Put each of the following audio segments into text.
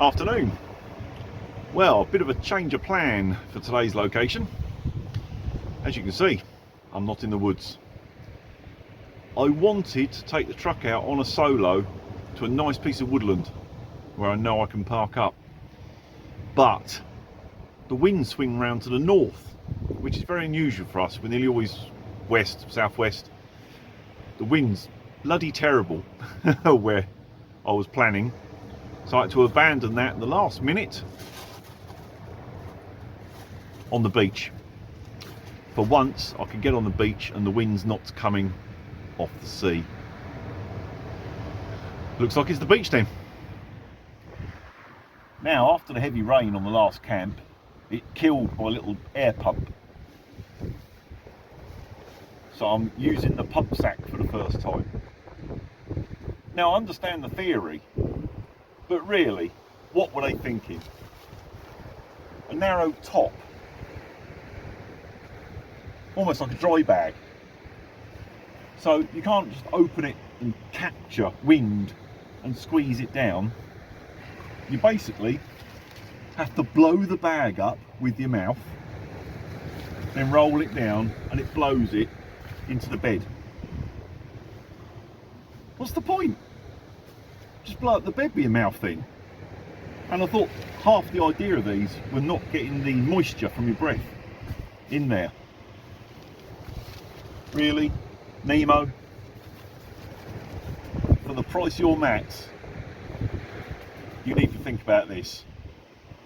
Afternoon. Well, a bit of a change of plan for today's location. As you can see, I'm not in the woods. I wanted to take the truck out on a solo to a nice piece of woodland where I know I can park up, but the winds swing round to the north, which is very unusual for us. We're nearly always west, southwest. The wind's bloody terrible where I was planning, so I had to abandon that at the last minute on the beach. For once I could get on the beach and the wind's not coming off the sea. Looks like it's the beach then. Now, after the heavy rain on the last camp, it killed my little air pump, so I'm using the pump sack for the first time. Now, I understand the theory, but really, what were they thinking? A narrow top, almost like a dry bag. So you can't just open it and capture wind and squeeze it down. You basically have to blow the bag up with your mouth, then roll it down and it blows it into the bed. What's the point? Just blow up the bed with your mouth then. And I thought half the idea of these were not getting the moisture from your breath in there. Really, Nemo, for the price of your mats, you need to think about this.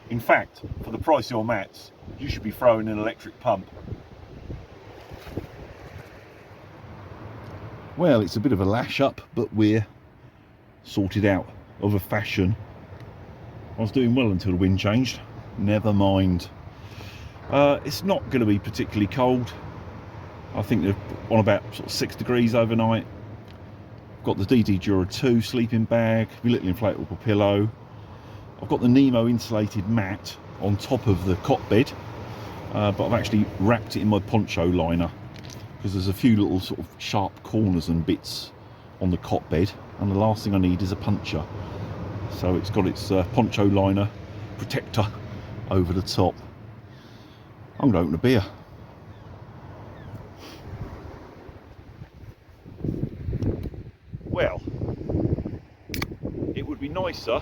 In fact, for the price of your mats, you should be throwing an electric pump. Well, it's a bit of a lash up, but we're sorted out of a fashion. I was doing well until the wind changed. Never mind. It's not going to be particularly cold. I think they're on about sort of 6 degrees overnight. I've got the DD Dura 2 sleeping bag, my little inflatable pillow. I've got the Nemo insulated mat on top of the cot bed, but I've actually wrapped it in my poncho liner because there's a few little sort of sharp corners and bits on the cot bed, and the last thing I need is a puncture. So it's got its poncho liner protector over the top. I'm going to open a beer. Well, it would be nicer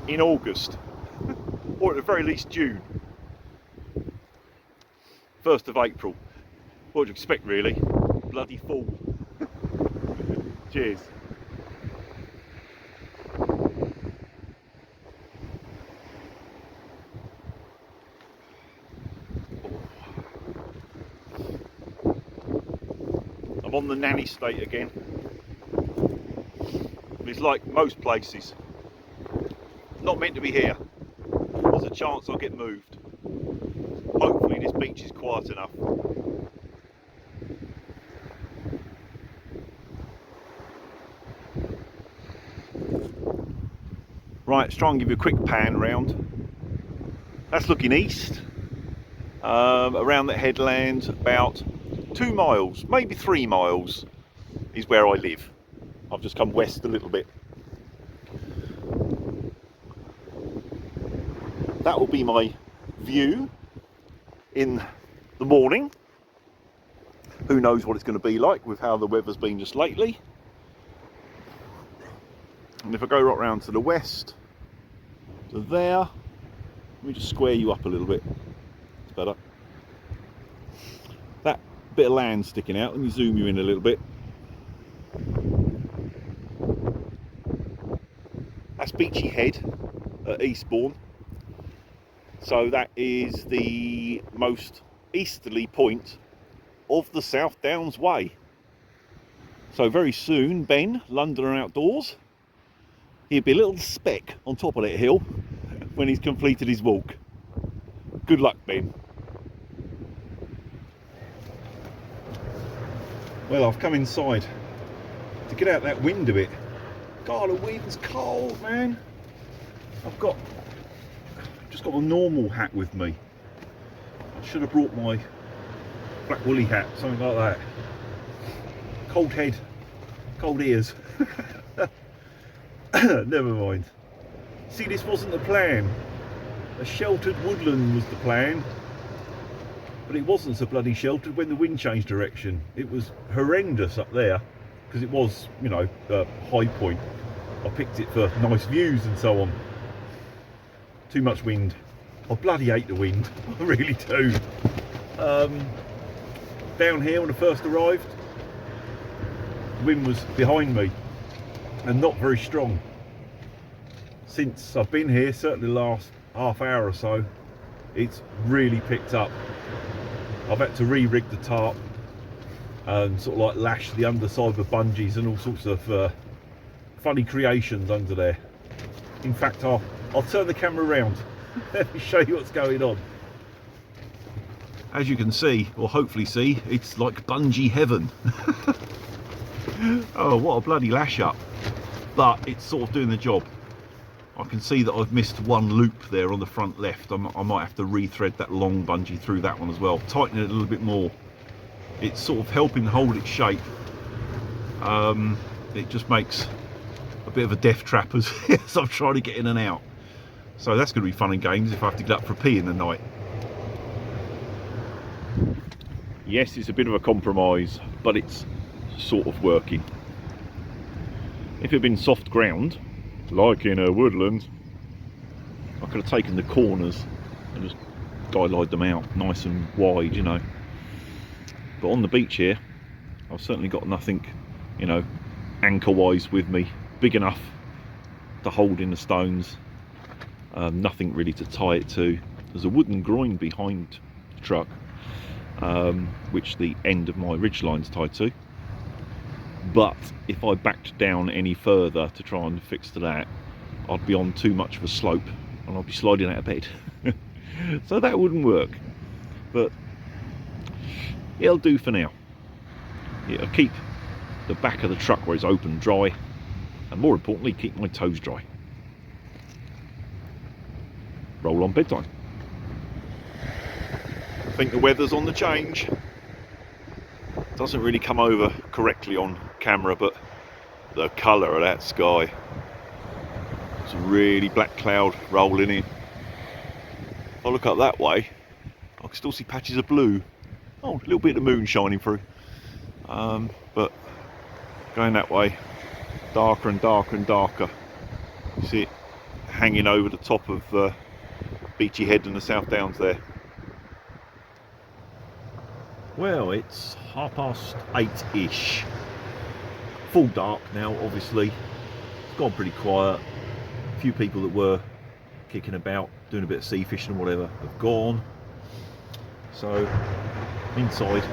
in August, or at the very least June. 1st of April. What would you expect, really? Bloody fall. Cheers. I'm on the nanny state again. It's like most places, not meant to be here. There's a chance I'll get moved. Hopefully this beach is quiet enough. Right, let's try and give you a quick pan round. That's looking east, around that headland, about 2 miles, maybe 3 miles is where I live. I've just come west a little bit. That will be my view in the morning. Who knows what it's going to be like with how the weather's been just lately. And if I go right round to the west, to there, let me just square you up a little bit. It's better. That bit of land sticking out, let me zoom you in a little bit. That's Beachy Head at Eastbourne. So that is the most easterly point of the South Downs Way. So very soon, Ben, Londoner Outdoors, he'll be a little speck on top of that hill when he's completed his walk. Good luck, Ben. Well, I've come inside to get out that wind a bit. God, the wind's cold, man. I've just got a normal hat with me. I should have brought my black woolly hat, something like that. Cold head, cold ears. Never mind. See, this wasn't the plan. A sheltered woodland was the plan. But it wasn't so bloody sheltered when the wind changed direction. It was horrendous up there, because it was, you know, a high point. I picked it for nice views and so on. Too much wind. I bloody hate the wind. I really do. Down here when I first arrived, the wind was behind me and not very strong. Since I've been here, certainly the last half hour or so, it's really picked up. I've had to re-rig the tarp and sort of like lash the underside with bungees and all sorts of funny creations under there. In fact, I'll turn the camera around. Let me show you what's going on. As you can see, or hopefully see, it's like bungee heaven. Oh, what a bloody lash up. But it's sort of doing the job. I can see that I've missed one loop there on the front left. I might have to rethread that long bungee through that one as well. Tighten it a little bit more. It's sort of helping hold its shape. It just makes a bit of a death trap as I'm trying to get in and out. So that's going to be fun and games if I have to get up for a pee in the night. Yes, it's a bit of a compromise, but it's sort of working. If it had been soft ground, like in a woodland, I could have taken the corners and just guy-lined them out nice and wide, you know. But on the beach here, I've certainly got nothing, you know, anchor-wise with me, big enough to hold in the stones. Nothing really to tie it to. There's a wooden groin behind the truck, which the end of my ridgeline's tied to. But if I backed down any further to try and fix to that, I'd be on too much of a slope and I'd be sliding out of bed. So that wouldn't work. But it'll do for now. It'll keep the back of the truck where it's open dry, and more importantly, keep my toes dry. Roll on bedtime. I think the weather's on the change. Doesn't really come over correctly on camera, but the colour of that sky. It's a really black cloud rolling in. If I look up that way, I can still see patches of blue. Oh, a little bit of the moon shining through. But going that way, darker and darker and darker. You see it hanging over the top of Beachy Head and the South Downs there. Well, it's 8:30ish. Full dark now, obviously. It's gone pretty quiet. A few people that were kicking about, doing a bit of sea fishing and whatever, have gone. So, inside,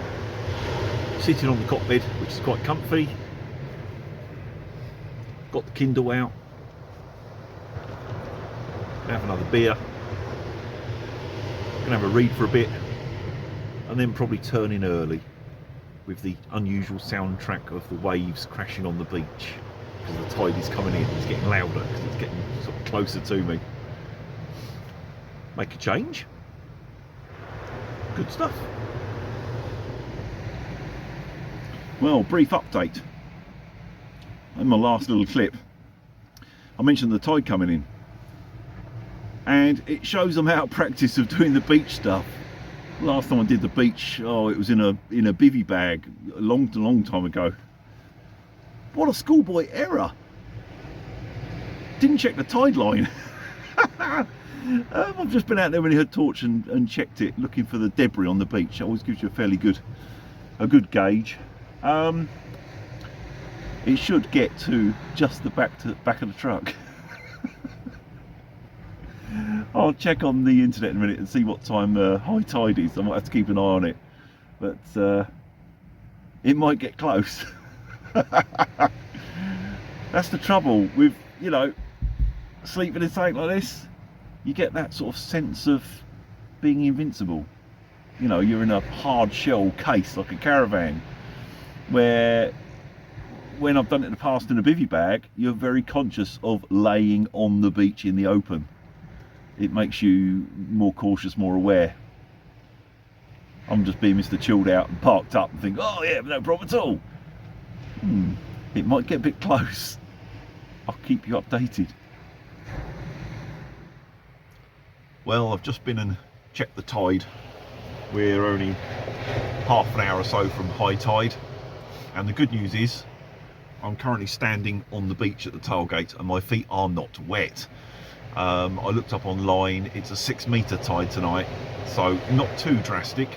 sitting on the cot bed, which is quite comfy. Got the Kindle out. Gonna have another beer. Gonna have a read for a bit. And then probably turn in early with the unusual soundtrack of the waves crashing on the beach, because the tide is coming in. It's getting louder because it's getting sort of closer to me. Make a change. Good stuff. Well, brief update. In my last little clip, I mentioned the tide coming in, and it shows I'm out of practice of doing the beach stuff. Last time I did the beach, oh, it was in a bivvy bag a long time ago. What a schoolboy error! Didn't check the tide line. I've just been out there with a torch and checked it, looking for the debris on the beach. It always gives you a fairly good gauge. It should get to just the back of the truck. I'll check on the internet in a minute and see what time high tide is. I might have to keep an eye on it, but it might get close. That's the trouble with, you know, sleeping in something like this. You get that sort of sense of being invincible. You know, you're in a hard shell case like a caravan, where when I've done it in the past in a bivvy bag, you're very conscious of laying on the beach in the open. It makes you more cautious, more aware. I'm just being Mr. Chilled Out and parked up and think, oh yeah, no problem at all. It might get a bit close. I'll keep you updated. Well, I've just been and checked the tide. We're only half an hour or so from high tide, and the good news is I'm currently standing on the beach at the tailgate and my feet are not wet. I looked up online, it's a 6 metre tide tonight, so not too drastic,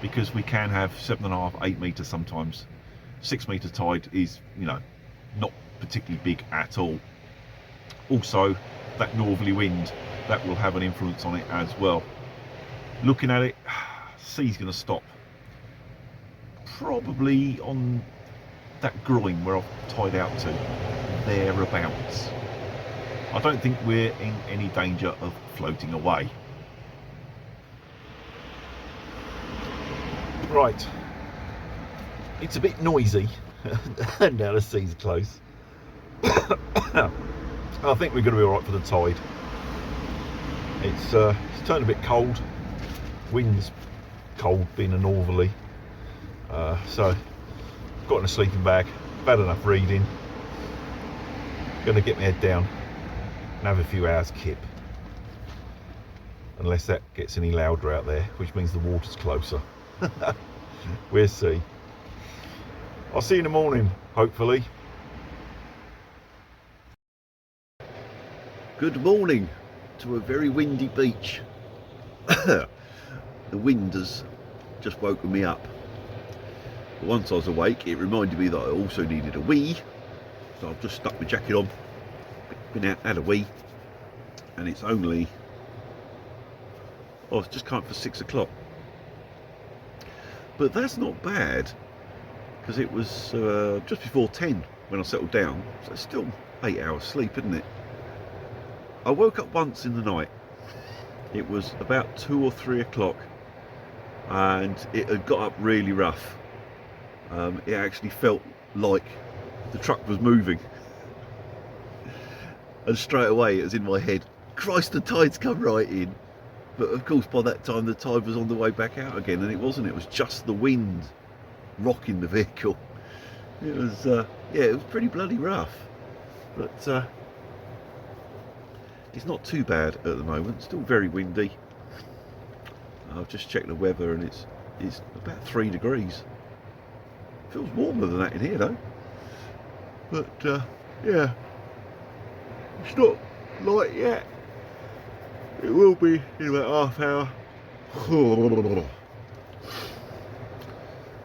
because we can have 7.5, 8 metres sometimes. 6 metre tide is, you know, not particularly big at all. Also, that northerly wind, that will have an influence on it as well. Looking at it, sea's going to stop probably on that groin where I've tied out to, thereabouts. I don't think we're in any danger of floating away. Right, it's a bit noisy now the sea's close. I think we're going to be alright for the tide. It's turned a bit cold, wind's cold being a northerly, so got in a sleeping bag, had enough reading, going to get my head down and have a few hours kip, unless that gets any louder out there, which means the water's closer. We'll see. I'll see you in the morning, hopefully. Good morning to a very windy beach. The wind has just woken me up. But once I was awake, it reminded me that I also needed a wee, so I've just stuck my jacket on, been out, had a wee, and it's only, oh, it's just come up for 6 o'clock. But that's not bad, because it was just before 10 when I settled down, so it's still 8 hours sleep, isn't it? I woke up once in the night. It was about 2 or 3 o'clock, and it had got up really rough. It actually felt like the truck was moving, and straight away it was in my head, Christ, the tide's come right in. But of course by that time the tide was on the way back out again, and it wasn't. It was just the wind rocking the vehicle. It was yeah, it was pretty bloody rough, but it's not too bad at the moment. Still very windy. I've just checked the weather and it's about 3 degrees. Feels warmer than that in here though. But yeah, it's not light yet. It will be in about half hour. I'm going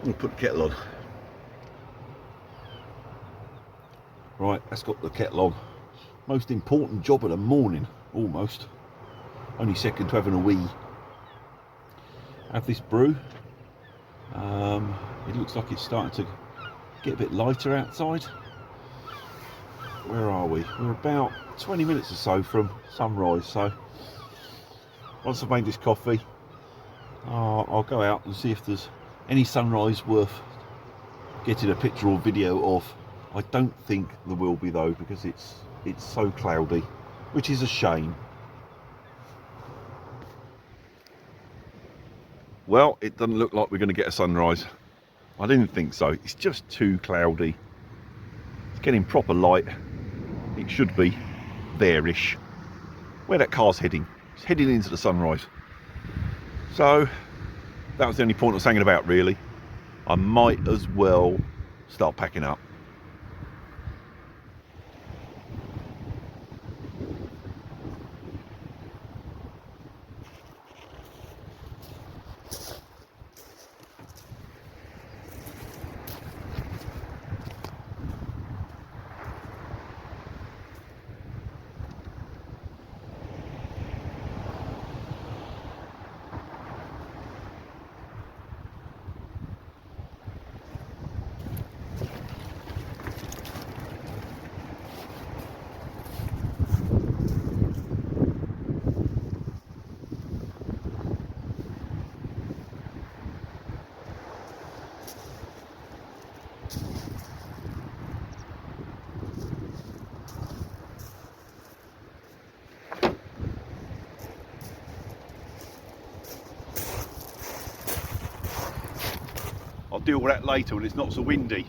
to put the kettle on. Right, that's got the kettle on. Most important job of the morning, almost. Only second to having a wee. Have this brew. It looks like it's starting to get a bit lighter outside. Where are we? We're about 20 minutes or so from sunrise, so once I've made this coffee, I'll go out and see if there's any sunrise worth getting a picture or video of. I don't think there will be though, because it's so cloudy, which is a shame. Well, it doesn't look like we're going to get a sunrise. I didn't think so. It's just too cloudy. It's getting proper light. It should be there-ish. Where that car's heading. It's heading into the sunrise. So that was the only point I was hanging about really. I might as well start packing up. I'll deal with that later when it's not so windy.